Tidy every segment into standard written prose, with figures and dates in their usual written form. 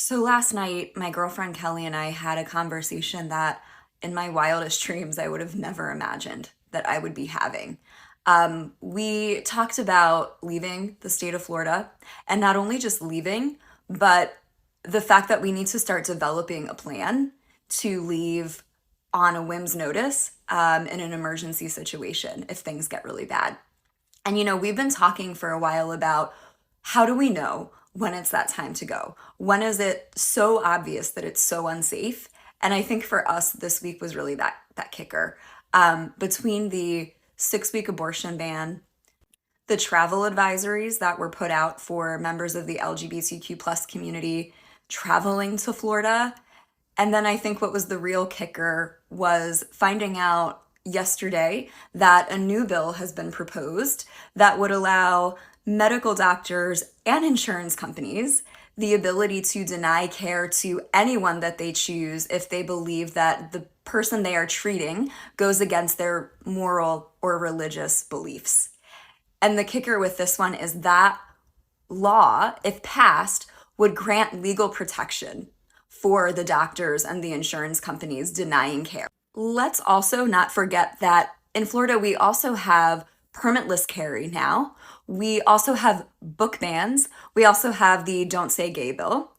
So last night, my girlfriend Kelly and I had a conversation that in my wildest dreams I would have never imagined that I would be having. We talked about leaving the state of Florida, and not only just leaving, but the fact that we need to start developing a plan to leave on a whim's notice in an emergency situation if things get really bad. And we've been talking for a while about how do we know when it's that time to go? When is it so obvious that it's so unsafe? And I think for us, this week was really that kicker. Between the 6-week abortion ban, the travel advisories that were put out for members of the LGBTQ plus community traveling to Florida, and then I think what was the real kicker was finding out yesterday that a new bill has been proposed that would allow medical doctors and insurance companies the ability to deny care to anyone that they choose if they believe that the person they are treating goes against their moral or religious beliefs. And the kicker with this one is that law, if passed, would grant legal protection for the doctors and the insurance companies denying care. Let's also not forget that in Florida, we also have permitless carry now. We also have book bans. We also have the Don't Say Gay bill.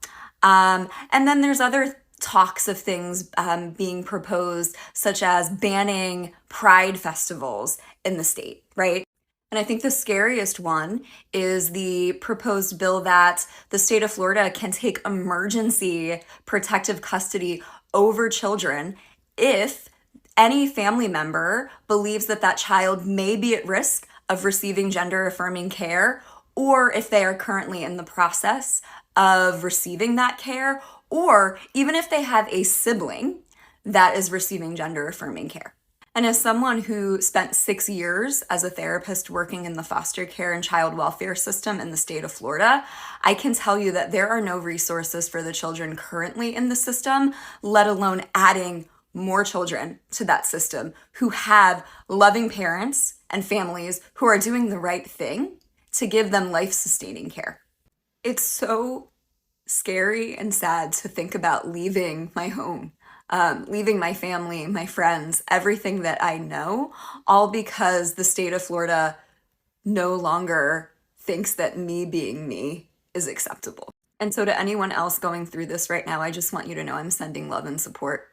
And then there's other talks of things being proposed, such as banning pride festivals in the state, right? And I think the scariest one is the proposed bill that the state of Florida can take emergency protective custody over children if any family member believes that that child may be at risk of receiving gender affirming care, or if they are currently in the process of receiving that care, or even if they have a sibling that is receiving gender affirming care. And as someone who spent 6 years as a therapist working in the foster care and child welfare system in the state of Florida, I can tell you that there are no resources for the children currently in the system, let alone adding more children to that system who have loving parents and families who are doing the right thing to give them life-sustaining care. It's so scary and sad to think about leaving my home, leaving my family, my friends, everything that I know, all because the state of Florida no longer thinks that me being me is acceptable. And so to anyone else going through this right now, I just want you to know I'm sending love and support.